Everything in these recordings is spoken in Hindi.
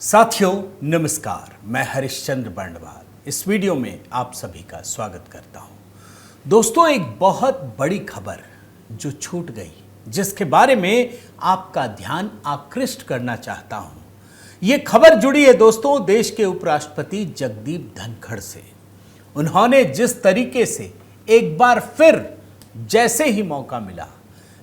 साथियों नमस्कार, मैं हरिश्चंद्र बर्णवाल इस वीडियो में आप सभी का स्वागत करता हूं। दोस्तों, एक बहुत बड़ी खबर जो छूट गई, जिसके बारे में आपका ध्यान आकृष्ट करना चाहता हूं। यह खबर जुड़ी है दोस्तों देश के उपराष्ट्रपति जगदीप धनखड़ से। उन्होंने जिस तरीके से एक बार फिर जैसे ही मौका मिला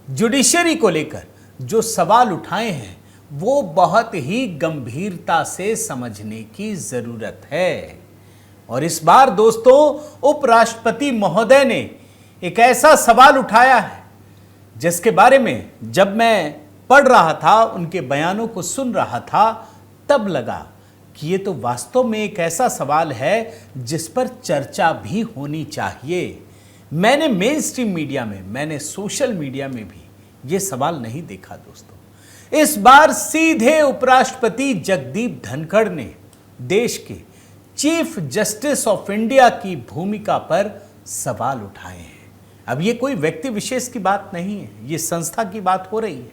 जुडिशरी को लेकर जो सवाल उठाए हैं वो बहुत ही गंभीरता से समझने की जरूरत है। और इस बार दोस्तों उपराष्ट्रपति महोदय ने एक ऐसा सवाल उठाया है जिसके बारे में जब मैं पढ़ रहा था, उनके बयानों को सुन रहा था, तब लगा कि ये तो वास्तव में एक ऐसा सवाल है जिस पर चर्चा भी होनी चाहिए। मैंने मेन स्ट्रीम मीडिया में, मैंने सोशल मीडिया में भी ये सवाल नहीं देखा दोस्तों। इस बार सीधे उपराष्ट्रपति जगदीप धनखड़ ने देश के चीफ जस्टिस ऑफ इंडिया की भूमिका पर सवाल उठाए हैं। अब ये कोई व्यक्ति विशेष की बात नहीं है, ये संस्था की बात हो रही है।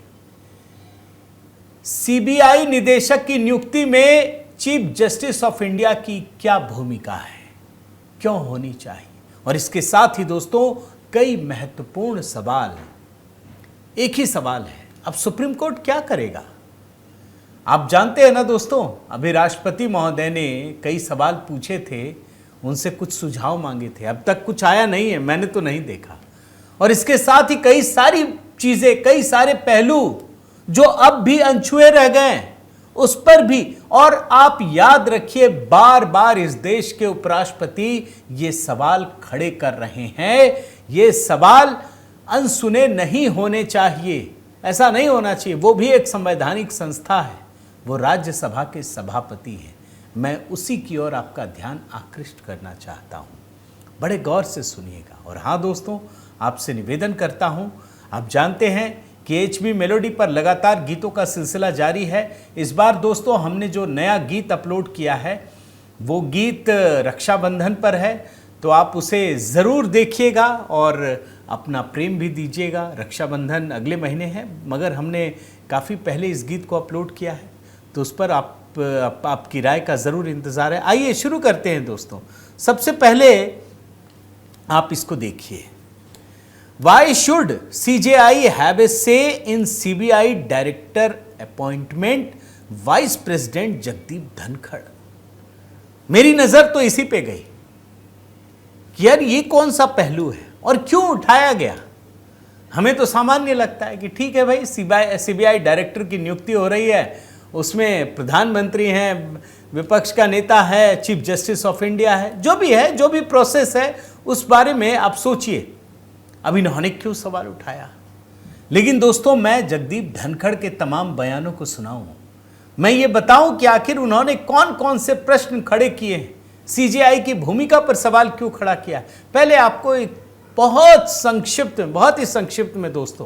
सीबीआई निदेशक की नियुक्ति में चीफ जस्टिस ऑफ इंडिया की क्या भूमिका है, क्यों होनी चाहिए, और इसके साथ ही दोस्तों कई महत्वपूर्ण सवाल। एक ही सवाल है, अब सुप्रीम कोर्ट क्या करेगा? आप जानते हैं ना दोस्तों, अभी राष्ट्रपति महोदय ने कई सवाल पूछे थे, उनसे कुछ सुझाव मांगे थे, अब तक कुछ आया नहीं है, मैंने तो नहीं देखा। और इसके साथ ही कई सारी चीजें, कई सारे पहलू जो अब भी अनछुए रह गए उस पर भी। और आप याद रखिए, बार बार इस देश के उपराष्ट्रपति ये सवाल खड़े कर रहे हैं। ये सवाल अनसुने नहीं होने चाहिए, ऐसा नहीं होना चाहिए। वो भी एक संवैधानिक संस्था है, वो राज्यसभा के सभापति हैं। मैं उसी की ओर आपका ध्यान आकृष्ट करना चाहता हूं, बड़े गौर से सुनिएगा। और हाँ दोस्तों, आपसे निवेदन करता हूं, आप जानते हैं कि HB मेलोडी पर लगातार गीतों का सिलसिला जारी है। इस बार दोस्तों हमने जो नया गीत अपलोड किया है वो गीत रक्षाबंधन पर है, तो आप उसे ज़रूर देखिएगा और अपना प्रेम भी दीजिएगा। रक्षाबंधन अगले महीने है, मगर हमने काफ़ी पहले इस गीत को अपलोड किया है, तो उस पर आपकी राय का ज़रूर इंतज़ार है। आइए शुरू करते हैं दोस्तों। सबसे पहले आप इसको देखिए। Why should CJI have a से इन CBI director appointment, vice president Jagdeep Dhankhar. मेरी नज़र तो इसी पे गई कि यार ये कौन सा पहलू है और क्यों उठाया गया। हमें तो सामान्य लगता है कि ठीक है भाई, CBI डायरेक्टर की नियुक्ति हो रही है, उसमें प्रधानमंत्री हैं, विपक्ष का नेता है, चीफ जस्टिस ऑफ इंडिया है, जो भी है, जो भी प्रोसेस है उस बारे में आप सोचिए। अब इन्होंने क्यों सवाल उठाया? लेकिन दोस्तों मैं जगदीप धनखड़ के तमाम बयानों को सुनाऊं, मैं ये बताऊं कि आखिर उन्होंने कौन कौन से प्रश्न खड़े किए हैं, CJI की भूमिका पर सवाल क्यों खड़ा किया। पहले आपको एक बहुत ही संक्षिप्त में दोस्तों,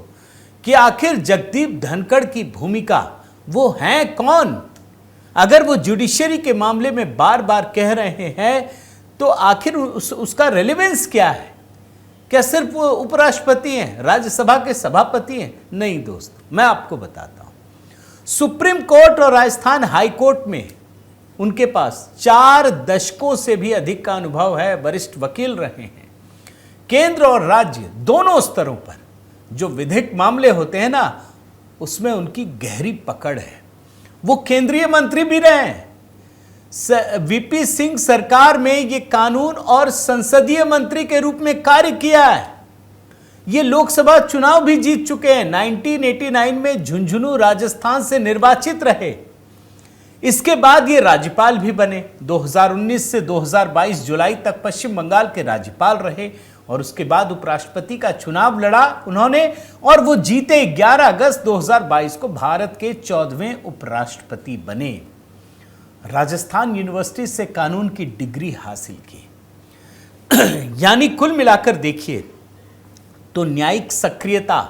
कि आखिर जगदीप धनखड़ की भूमिका वो हैं कौन। अगर वो जुडिशरी के मामले में बार बार कह रहे हैं तो आखिर उसका रेलेवेंस क्या है? क्या सिर्फ वो उपराष्ट्रपति हैं, राज्यसभा के सभापति हैं? नहीं दोस्तों, मैं आपको बताता हूं। सुप्रीम कोर्ट और राजस्थान हाई कोर्ट में उनके पास 4 दशकों से भी अधिक का अनुभव है, वरिष्ठ वकील रहे हैं। केंद्र और राज्य दोनों स्तरों पर जो विधिक मामले होते हैं ना, उसमें उनकी गहरी पकड़ है। वो केंद्रीय मंत्री भी रहे हैं। VP सिंह सरकार में ये कानून और संसदीय मंत्री के रूप में कार्य किया है। ये लोकसभा चुनाव भी जीत चुके हैं। 1989 में झुंझुनू राजस्थान से निर्वाचित रहे। इसके बाद ये राज्यपाल भी बने। 2019 से 2022 जुलाई तक पश्चिम बंगाल के राज्यपाल रहे और उसके बाद उपराष्ट्रपति का चुनाव लड़ा उन्होंने और वो जीते। 11 अगस्त 2022 को भारत के 14वें उपराष्ट्रपति बने। राजस्थान यूनिवर्सिटी से कानून की डिग्री हासिल की। यानी कुल मिलाकर देखिए तो न्यायिक सक्रियता,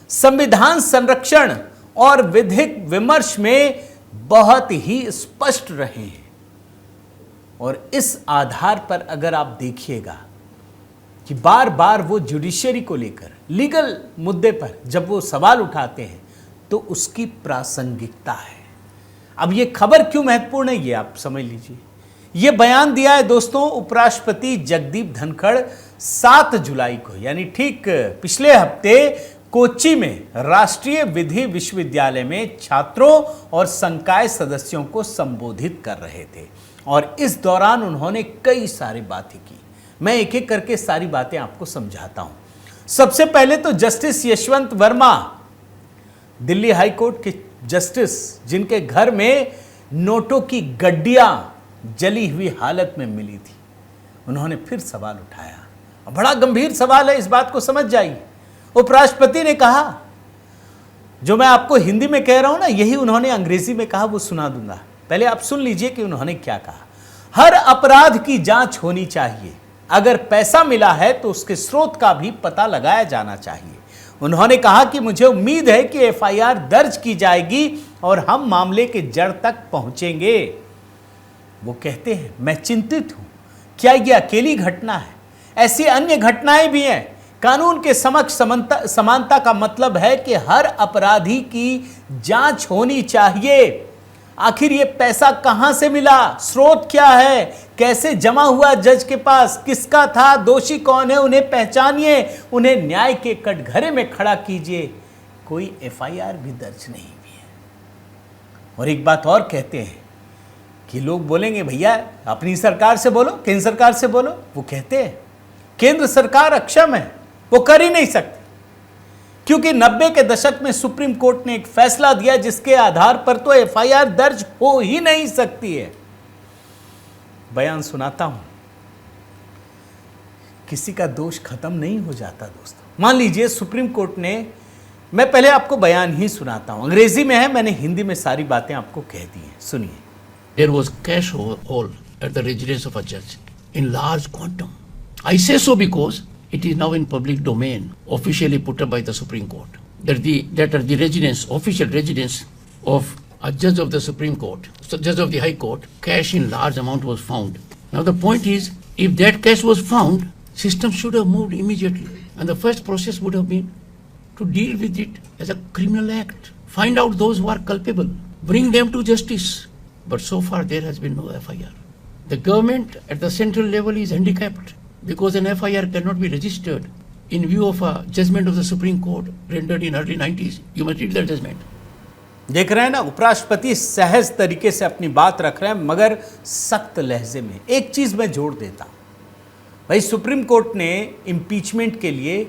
संविधान संरक्षण और विधिक विमर्श में बहुत ही स्पष्ट रहे हैं। और इस आधार पर अगर आप देखिएगा कि बार बार वो जुडिशरी को लेकर लीगल मुद्दे पर जब वो सवाल उठाते हैं तो उसकी प्रासंगिकता है। अब ये खबर क्यों महत्वपूर्ण है ये आप समझ लीजिए। ये बयान दिया है दोस्तों उपराष्ट्रपति जगदीप धनखड़ 7 जुलाई को, यानी ठीक पिछले हफ्ते कोच्चि में राष्ट्रीय विधि विश्वविद्यालय में छात्रों और संकाय सदस्यों को संबोधित कर रहे थे और इस दौरान उन्होंने कई सारी बातें की। मैं एक एक करके सारी बातें आपको समझाता हूं। सबसे पहले तो justice Yashwant Verma, Delhi high court के जस्टिस, जिनके घर में नोटों की गड्डियां जली हुई हालत में मिली थी, उन्होंने फिर सवाल उठाया। बड़ा गंभीर सवाल है, इस बात को समझ जाइए। उपराष्ट्रपति ने कहा, जो मैं आपको हिंदी में कह रहा हूं ना, यही उन्होंने अंग्रेजी में कहा, वो सुना दूंगा। पहले आप सुन लीजिए कि उन्होंने क्या कहा। हर अपराध की जांच होनी चाहिए। अगर पैसा मिला है तो उसके स्रोत का भी पता लगाया जाना चाहिए। उन्होंने कहा कि मुझे उम्मीद है कि एफआईआर दर्ज की जाएगी और हम मामले के जड़ तक पहुंचेंगे। वो कहते हैं, मैं चिंतित हूं, क्या यह अकेली घटना है? ऐसी अन्य घटनाएं भी हैं। कानून के समक्ष समानता का मतलब है कि हर अपराधी की जांच होनी चाहिए। आखिर ये पैसा कहां से मिला, स्रोत क्या है, कैसे जमा हुआ जज के पास, किसका था, दोषी कौन है, उन्हें पहचानिए, उन्हें न्याय के कटघरे में खड़ा कीजिए। कोई एफआईआर भी दर्ज नहीं हुई है। और एक बात और कहते हैं कि लोग बोलेंगे, भैया अपनी सरकार से बोलो, केंद्र सरकार से बोलो। वो कहते हैं केंद्र सरकार अक्षम है, वो कर ही नहीं सकती, क्योंकि 90 के दशक में सुप्रीम कोर्ट ने एक फैसला दिया जिसके आधार पर तो एफआईआर दर्ज हो ही नहीं सकती है। बयान सुनाता हूं, किसी का दोष खत्म नहीं हो जाता दोस्तों। मान लीजिए सुप्रीम कोर्ट ने, मैं पहले आपको बयान ही सुनाता हूं, अंग्रेजी में है, मैंने हिंदी में सारी बातें आपको कह दी हैं, सुनिए। There was cash haul at the residence of a judge in large quantum. I say so because it is now in public domain, officially put up by the Supreme Court, that are the residence, official residence of a judge of the Supreme Court, so judge of the High Court. Cash in large amount was found. Now the point is, if that cash was found, system should have moved immediately, and the first process would have been to deal with it as a criminal act, find out those who are culpable, bring them to justice. But so far there has been no FIR. The government at the central level is handicapped because an FIR cannot be registered in view of a judgment of the Supreme Court rendered in early 90s. You must read that judgment. देख रहे हैं ना, उपराष्ट्रपति सहज तरीके से अपनी बात रख रहे हैं मगर सख्त लहजे में। एक चीज मैं जोड़ देता हूं भाई, सुप्रीम कोर्ट ने इम्पीचमेंट के लिए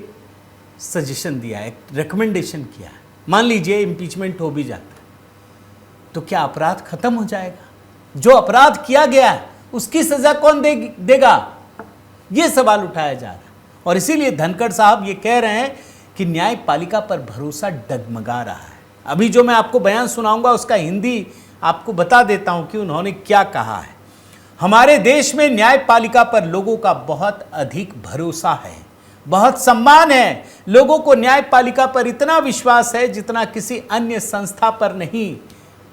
सजेशन दिया है, रिकमेंडेशन किया है। मान लीजिए इम्पीचमेंट हो भी जाता है तो क्या अपराध खत्म हो जाएगा? जो अपराध किया गया है उसकी सजा कौन देगा? यह सवाल उठाया जा रहा है। और इसीलिए धनखड़ साहब ये कह रहे हैं कि न्यायपालिका पर भरोसा डगमगा रहा है। अभी जो मैं आपको बयान सुनाऊंगा उसका हिंदी आपको बता देता हूं कि उन्होंने क्या कहा है। हमारे देश में न्यायपालिका पर लोगों का बहुत अधिक भरोसा है, बहुत सम्मान है। लोगों को न्यायपालिका पर इतना विश्वास है जितना किसी अन्य संस्था पर नहीं।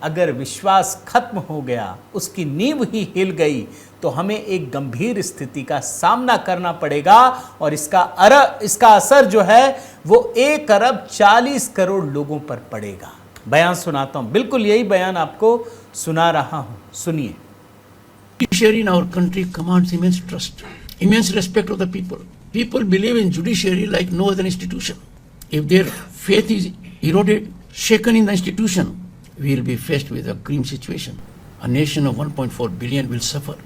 अगर विश्वास खत्म हो गया, उसकी नींव ही हिल गई, तो हमें एक गंभीर स्थिति का सामना करना पड़ेगा और इसका असर जो है वो 1 अरब 40 करोड़ लोगों पर पड़ेगा। बयान सुनाता हूं, बिल्कुल यही बयान आपको सुना रहा हूं, सुनिए। Judiciary in our country commands immense trust, immense respect of the people. People believe in judiciary like no other institution. If their faith is eroded, shaken in the institution, we will be faced with a grim situation. A nation of 1.4 billion will suffer.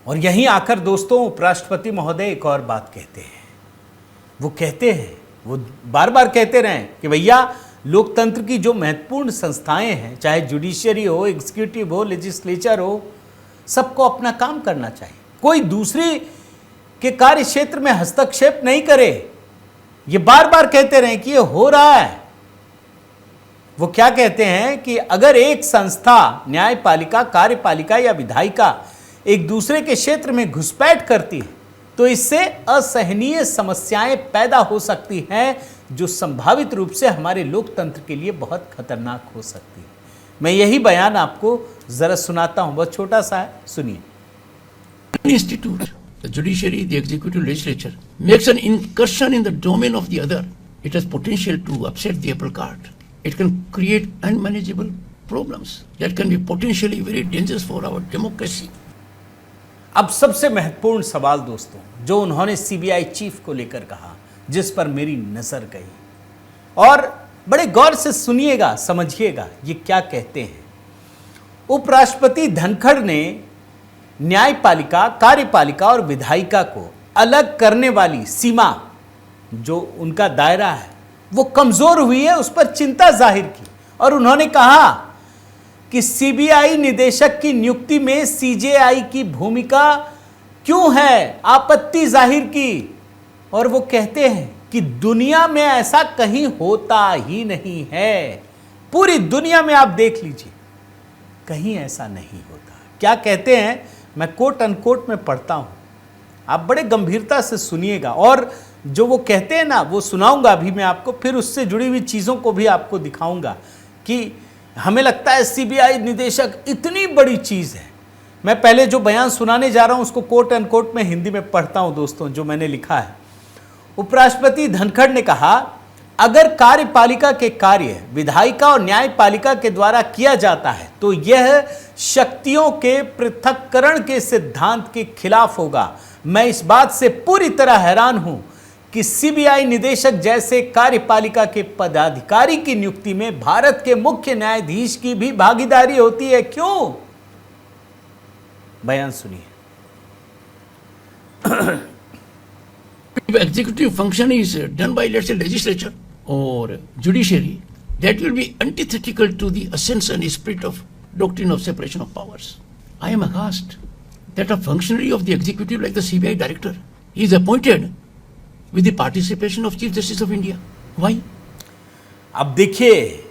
और यहीं आकर दोस्तों उपराष्ट्रपति महोदय एक और बात कहते हैं। वो कहते हैं, वो बार बार कहते रहे कि भैया लोकतंत्र की जो महत्वपूर्ण संस्थाएं हैं, चाहे जुडिशरी हो, एग्जीक्यूटिव हो, लेजिस्लेचर हो, सबको अपना काम करना चाहिए। कोई दूसरे के कार्य क्षेत्र में हस्तक्षेप नहीं करे। ये बार बार कहते रहे कि ये हो रहा है। वो क्या कहते हैं कि अगर एक संस्था, न्यायपालिका, कार्यपालिका या विधायिका एक दूसरे के क्षेत्र में घुसपैठ करती है तो इससे असहनीय समस्याएं पैदा हो सकती हैं जो संभावित रूप से हमारे लोकतंत्र के लिए बहुत खतरनाक हो सकती है। मैं यही बयान आपको जरा सुनाता हूं, बहुत छोटा सा है, सुनिए। Institute, the judiciary, the executive, legislature makes an incursion in the domain of the other. It has potential to upset the apple cart. It can create unmanageable problems that can be potentially very dangerous for our democracy. अब सबसे महत्वपूर्ण सवाल दोस्तों जो उन्होंने सीबीआई चीफ को लेकर कहा, जिस पर मेरी नजर गई, और बड़े गौर से सुनिएगा, समझिएगा ये क्या कहते हैं। उपराष्ट्रपति धनखड़ ने न्यायपालिका, कार्यपालिका और विधायिका को अलग करने वाली सीमा, जो उनका दायरा है, वो कमजोर हुई है, उस पर चिंता जाहिर की। और उन्होंने कहा कि सीबीआई निदेशक की नियुक्ति में सीजेआई की भूमिका क्यों है, आपत्ति जाहिर की। और वो कहते हैं कि दुनिया में ऐसा कहीं होता ही नहीं है, पूरी दुनिया में आप देख लीजिए, कहीं ऐसा नहीं होता। क्या कहते हैं, मैं कोट अनकोट में पढ़ता हूं, आप बड़े गंभीरता से सुनिएगा, और जो वो कहते हैं ना वो सुनाऊंगा अभी मैं आपको, फिर उससे जुड़ी हुई चीज़ों को भी आपको दिखाऊंगा कि हमें लगता है सीबीआई निदेशक इतनी बड़ी चीज़ है। मैं पहले जो बयान सुनाने जा रहा हूं उसको कोट अनकोट में हिंदी में पढ़ता हूं दोस्तों, जो मैंने लिखा है। उपराष्ट्रपति धनखड़ ने कहा, अगर कार्यपालिका के कार्य विधायिका और न्यायपालिका के द्वारा किया जाता है तो यह शक्तियों के पृथक्करण के सिद्धांत के खिलाफ होगा। मैं इस बात से पूरी तरह हैरान हूं कि सीबीआई निदेशक जैसे कार्यपालिका के पदाधिकारी की नियुक्ति में भारत के मुख्य न्यायाधीश की भी भागीदारी होती है। क्यों? बयान सुनिए। If executive function is done by, let's say, legislature or judiciary, that will be antithetical to the essence and spirit of doctrine of separation of powers. I am aghast that a functionary of the executive like the CBI director is appointed with the participation of Chief Justice of India. Why? अब देखिए,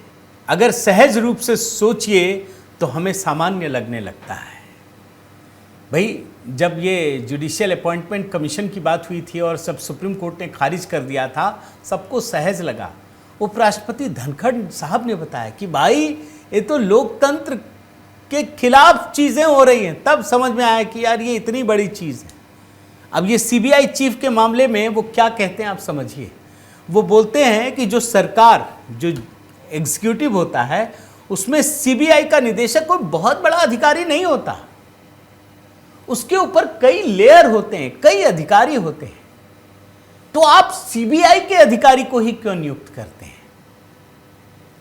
अगर सहज रूप से सोचिए तो हमें सामान्य लगने लगता है। भाई, जब ये जुडिशियल अपॉइंटमेंट कमीशन की बात हुई थी और सब सुप्रीम कोर्ट ने खारिज कर दिया था, सबको सहज लगा। उपराष्ट्रपति धनखड़ साहब ने बताया कि भाई ये तो लोकतंत्र के खिलाफ चीज़ें हो रही हैं, तब समझ में आया कि यार ये इतनी बड़ी चीज़ है। अब ये सीबीआई चीफ के मामले में वो क्या कहते हैं आप समझिए। वो बोलते हैं कि जो सरकार, जो एग्जीक्यूटिव होता है, उसमें सीबीआई का निदेशक कोई बहुत बड़ा अधिकारी नहीं होता, उसके ऊपर कई लेयर होते हैं, कई अधिकारी होते हैं। तो आप सीबीआई के अधिकारी को ही क्यों नियुक्त करते हैं?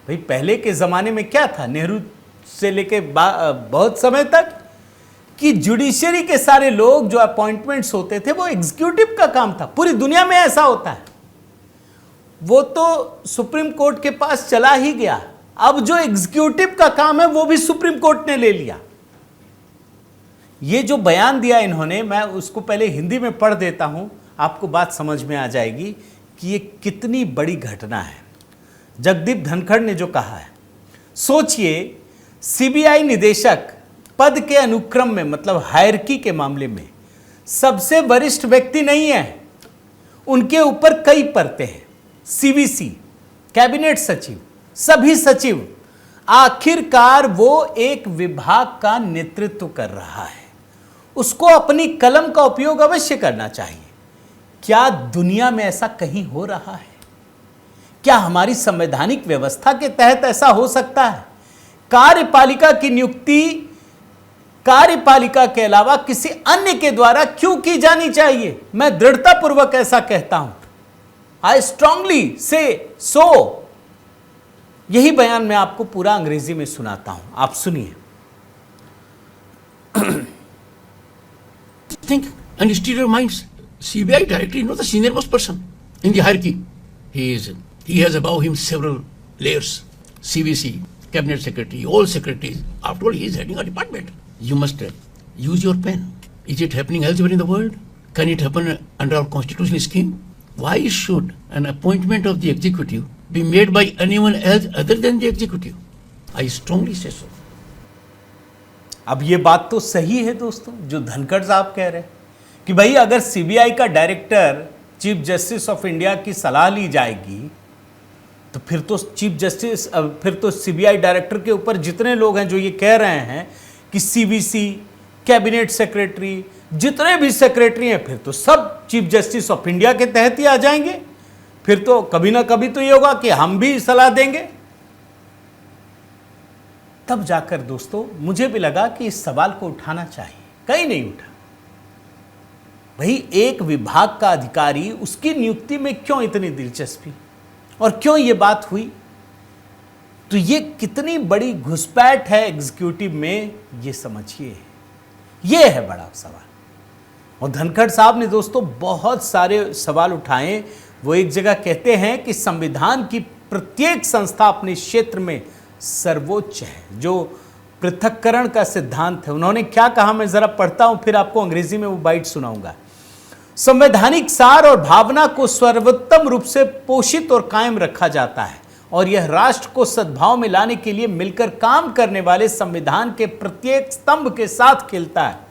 भाई, पहले के जमाने में क्या था, नेहरू से लेके बहुत समय तक, कि जुडिशरी के सारे लोग जो अपॉइंटमेंट्स होते थे वो एग्जीक्यूटिव का काम था। पूरी दुनिया में ऐसा होता है। वो तो सुप्रीम कोर्ट के पास चला ही गया, अब जो एग्जीक्यूटिव का काम है वो भी सुप्रीम कोर्ट ने ले लिया। ये जो बयान दिया इन्होंने, मैं उसको पहले हिंदी में पढ़ देता हूं, आपको बात समझ में आ जाएगी कि ये कितनी बड़ी घटना है। जगदीप धनखड़ ने जो कहा है, सोचिए, सीबीआई निदेशक पद के अनुक्रम में, मतलब हायरकी के मामले में सबसे वरिष्ठ व्यक्ति नहीं है, उनके ऊपर कई परतें हैं। सीवीसी, कैबिनेट सचिव, सभी सचिव, आखिरकार वो एक विभाग का नेतृत्व कर रहा है, उसको अपनी कलम का उपयोग अवश्य करना चाहिए। क्या दुनिया में ऐसा कहीं हो रहा है? क्या हमारी संवैधानिक व्यवस्था के तहत ऐसा हो सकता है? कार्यपालिका की नियुक्ति कार्यपालिका के अलावा किसी अन्य के द्वारा क्यों की जानी चाहिए? मैं दृढ़तापूर्वक ऐसा कहता हूं। आई स्ट्रांगली से सो। यही बयान मैं आपको पूरा अंग्रेजी में सुनाता हूं, आप सुनिए। Think and steer your minds. CBI director is not the senior most person in the hierarchy. He has above him several layers. CVC, cabinet secretary, all secretaries. After all, he is heading a department. You must use your pen. Is it happening elsewhere in the world? Can it happen under our constitutional scheme? Why should an appointment of the executive be made by anyone else other than the executive? I strongly say so. अब ये बात तो सही है दोस्तों, जो धनखड़ साहब कह रहे हैं कि भाई अगर सीबीआई का director chief justice of India की सलाह ली जाएगी तो फिर तो चीफ जस्टिस, फिर तो सीबीआई डायरेक्टर के ऊपर जितने लोग हैं जो ये कह रहे हैं कि सीवीसी, कैबिनेट सेक्रेटरी, जितने भी सेक्रेटरी हैं, फिर तो सब चीफ जस्टिस ऑफ इंडिया के तहत ही आ जाएंगे। फिर तो कभी ना कभी तो ये होगा कि हम भी सलाह देंगे। तब जाकर दोस्तों मुझे भी लगा कि इस सवाल को उठाना चाहिए, कहीं नहीं उठा। भाई एक विभाग का अधिकारी, उसकी नियुक्ति में क्यों इतनी दिलचस्पी और क्यों ये बात हुई? तो ये कितनी बड़ी घुसपैठ है एग्जीक्यूटिव में, ये समझिए, ये है बड़ा सवाल। और धनखड़ साहब ने दोस्तों बहुत सारे सवाल उठाए। वो एक जगह कहते हैं कि संविधान की प्रत्येक संस्था अपने क्षेत्र में सर्वोच्च है, जो पृथक्करण का सिद्धांत है। उन्होंने क्या कहा, मैं जरा पढ़ता हूं, फिर आपको अंग्रेजी में वो बाइट सुनाऊंगा। संवैधानिक सार और भावना को सर्वोत्तम रूप से पोषित और कायम रखा जाता है, और यह राष्ट्र को सद्भाव में लाने के लिए मिलकर काम करने वाले संविधान के प्रत्येक स्तंभ के साथ खेलता है।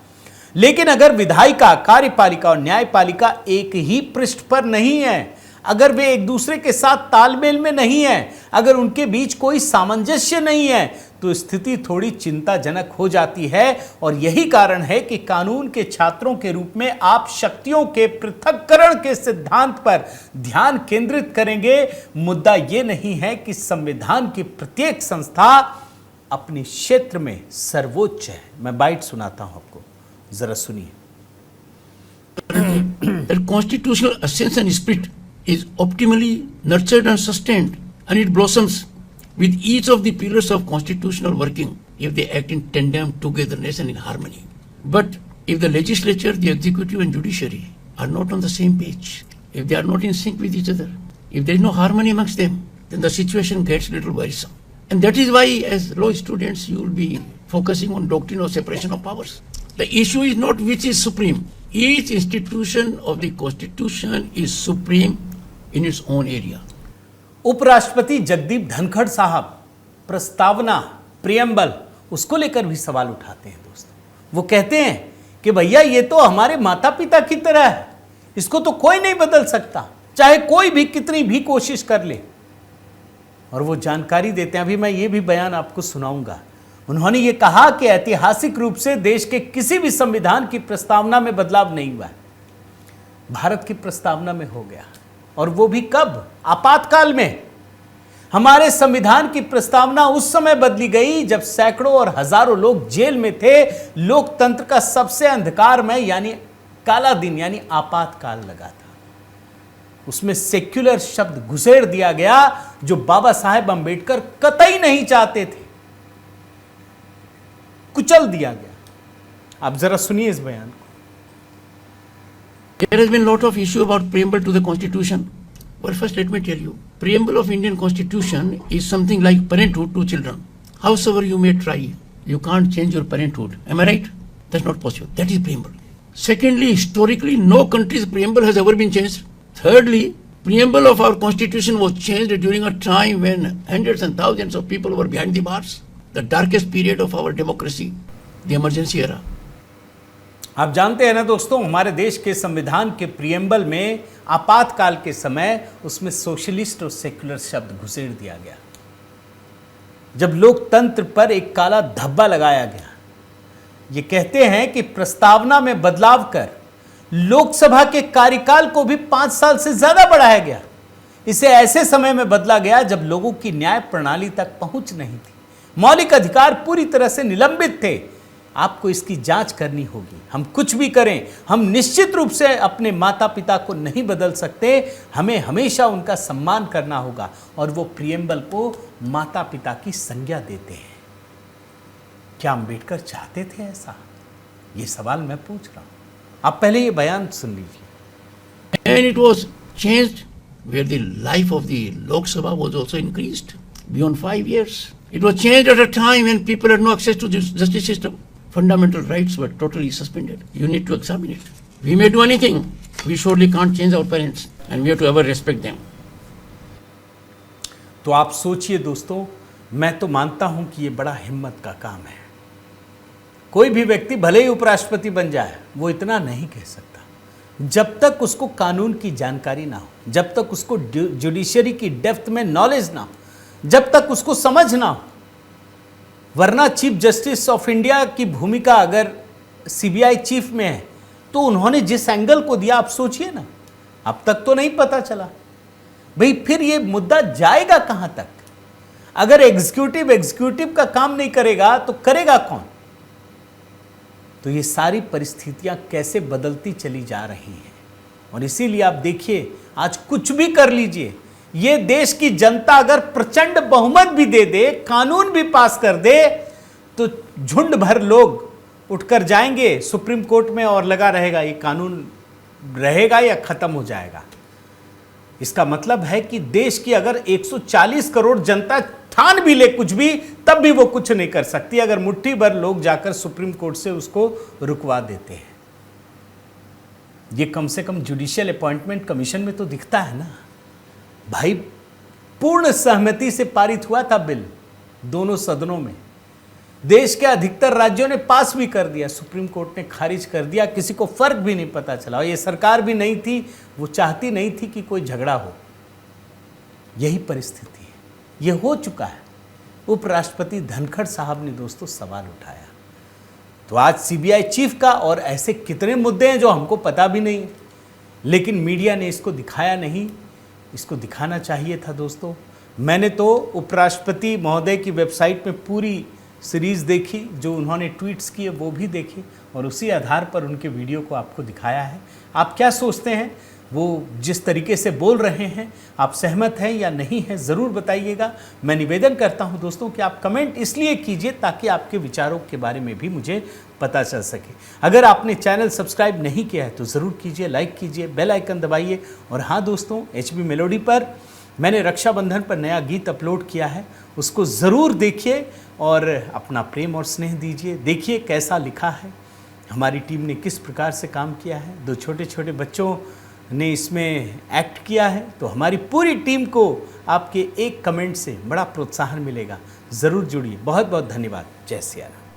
लेकिन अगर विधायिका, कार्यपालिका और न्यायपालिका एक ही पृष्ठ पर नहीं है, अगर वे एक दूसरे के साथ तालमेल में नहीं है, अगर उनके बीच कोई सामंजस्य नहीं है, तो स्थिति थोड़ी चिंताजनक हो जाती है। और यही कारण है कि कानून के छात्रों के रूप में आप शक्तियों के पृथक्करण के सिद्धांत पर ध्यान केंद्रित करेंगे। मुद्दा यह नहीं है कि संविधान की प्रत्येक संस्था अपने क्षेत्र में सर्वोच्च है। मैं बाइट सुनाता हूं आपको, जरा सुनिए। That constitutional essence and spirit is optimally nurtured and sustained, and it blossoms with each of the pillars of constitutional working if they act in tandem, togetherness and in harmony. But if the legislature, the executive and judiciary are not on the same page, if they are not in sync with each other, if there is no harmony amongst them, then the situation gets little worrisome. And that is why as law students you will be focusing on doctrine of separation of powers. The issue is not which is supreme. Each institution of the constitution is supreme in its own area. उपराष्ट्रपति जगदीप धनखड़ साहब प्रस्तावना, प्रियम्बल, उसको लेकर भी सवाल उठाते हैं दोस्तों। वो कहते हैं कि भैया ये तो हमारे माता पिता की तरह है, इसको तो कोई नहीं बदल सकता, चाहे कोई भी कितनी भी कोशिश कर ले। और वो जानकारी देते हैं, अभी मैं ये भी बयान आपको सुनाऊंगा। उन्होंने ये कहा कि ऐतिहासिक रूप से देश के किसी भी संविधान की प्रस्तावना में बदलाव नहीं हुआ है, भारत की प्रस्तावना में हो गया। और वो भी कब? आपातकाल में। हमारे संविधान की प्रस्तावना उस समय बदली गई जब सैकड़ों और हजारों लोग जेल में थे। लोकतंत्र का सबसे अंधकारमय यानी काला दिन यानी आपातकाल लगा था। उसमें सेक्युलर शब्द घुसेड़ दिया गया जो बाबा साहेब अंबेडकर कतई नहीं चाहते थे, कुचल दिया गया। आप जरा सुनिए इस बयान को। There has been a lot of issue about preamble to the constitution. Well, first let me tell you, preamble of Indian constitution is something like parenthood to children. Howsoever you may try, you can't change your parenthood. Am I right? That's not possible. That is preamble. Secondly, historically, no country's preamble has ever been changed. Thirdly, preamble of our constitution was changed during a time when hundreds and thousands of people were behind the bars. The darkest period of our democracy, the emergency era. आप जानते हैं ना दोस्तों, हमारे देश के संविधान के प्रियम्बल में आपातकाल के समय उसमें सोशलिस्ट और सेक्युलर शब्द घुसेड़ दिया गया, जब लोकतंत्र पर एक काला धब्बा लगाया गया। ये कहते हैं कि प्रस्तावना में बदलाव कर लोकसभा के कार्यकाल को भी 5 साल से ज्यादा बढ़ाया गया। इसे ऐसे समय में बदला गया जब लोगों की न्याय प्रणाली तक पहुंच नहीं थी, मौलिक अधिकार पूरी तरह से निलंबित थे। आपको इसकी जांच करनी होगी। हम कुछ भी करें, हम निश्चित रूप से अपने माता पिता को नहीं बदल सकते। हमें हमेशा उनका सम्मान करना होगा। और वो प्रियम्बल को माता पिता की संज्ञा देते हैं। क्या अंबेडकर चाहते थे ऐसा? ये सवाल मैं पूछ रहा हूं। आप पहले ये बयान सुन लीजिए। And it was changed where the life of the Lok Sabha was also increased beyond 5 years. It was changed at a time when people had no access to the justice system. Fundamental rights were totally suspended. You need to examine it. We may do anything. We surely can't change our parents, and we have to ever respect them. तो आप सोचिए दोस्तों, मैं तो मानता हूं कि ये बड़ा हिम्मत का काम है। कोई भी व्यक्ति भले ही उपराष्ट्रपति बन जाए, वो इतना नहीं कह सकता जब तक उसको कानून की जानकारी ना हो, जब तक उसको जुडिशरी की डेप्थ में नॉलेज ना हो, जब तक उसको समझ ना हो। वरना चीफ जस्टिस ऑफ इंडिया की भूमिका अगर सीबीआई चीफ में है तो उन्होंने जिस एंगल को दिया, आप सोचिए ना, अब तक तो नहीं पता चला। भाई फिर ये मुद्दा जाएगा कहां तक? अगर एग्जीक्यूटिव का काम नहीं करेगा तो करेगा कौन? तो ये सारी परिस्थितियां कैसे बदलती चली जा रही हैं। और इसीलिए आप देखिए, आज कुछ भी कर लीजिए, ये देश की जनता अगर प्रचंड बहुमत भी दे दे, कानून भी पास कर दे, तो झुंड भर लोग उठकर जाएंगे सुप्रीम कोर्ट में और लगा रहेगा ये कानून रहेगा या खत्म हो जाएगा। इसका मतलब है कि देश की अगर 140 करोड़ जनता ठान भी ले कुछ भी, तब भी वो कुछ नहीं कर सकती अगर मुट्ठी भर लोग जाकर सुप्रीम कोर्ट से उसको रुकवा देते हैं। ये कम से कम जुडिशियल अपॉइंटमेंट कमीशन में तो दिखता है ना भाई। पूर्ण सहमति से पारित हुआ था बिल दोनों सदनों में, देश के अधिकतर राज्यों ने पास भी कर दिया, सुप्रीम कोर्ट ने खारिज कर दिया, किसी को फर्क भी नहीं पता चला। और ये सरकार भी नहीं थी, वो चाहती नहीं थी कि कोई झगड़ा हो। यही परिस्थिति है, ये हो चुका है। उपराष्ट्रपति धनखड़ साहब ने दोस्तों सवाल उठाया। तो आज सीबीआई चीफ का और ऐसे कितने मुद्दे हैं जो हमको पता भी नहीं, लेकिन मीडिया ने इसको दिखाया नहीं। इसको दिखाना चाहिए था दोस्तों। मैंने तो उपराष्ट्रपति महोदय की वेबसाइट में पूरी सीरीज़ देखी, जो उन्होंने ट्वीट्स किए वो भी देखे, और उसी आधार पर उनके वीडियो को आपको दिखाया है। आप क्या सोचते हैं, वो जिस तरीके से बोल रहे हैं, आप सहमत हैं या नहीं हैं, ज़रूर बताइएगा। मैं निवेदन करता हूं दोस्तों कि आप कमेंट इसलिए कीजिए ताकि आपके विचारों के बारे में भी मुझे पता चल सके। अगर आपने चैनल सब्सक्राइब नहीं किया है तो ज़रूर कीजिए, लाइक कीजिए, बेल आइकन दबाइए। और हाँ दोस्तों, HB मेलोडी पर मैंने रक्षाबंधन पर नया गीत अपलोड किया है, उसको ज़रूर देखिए और अपना प्रेम और स्नेह दीजिए। देखिए कैसा लिखा है, हमारी टीम ने किस प्रकार से काम किया है। 2 छोटे छोटे बच्चों ने इसमें एक्ट किया है। तो हमारी पूरी टीम को आपके एक कमेंट से बड़ा प्रोत्साहन मिलेगा। ज़रूर जुड़िए। बहुत बहुत धन्यवाद। जय सिया राम।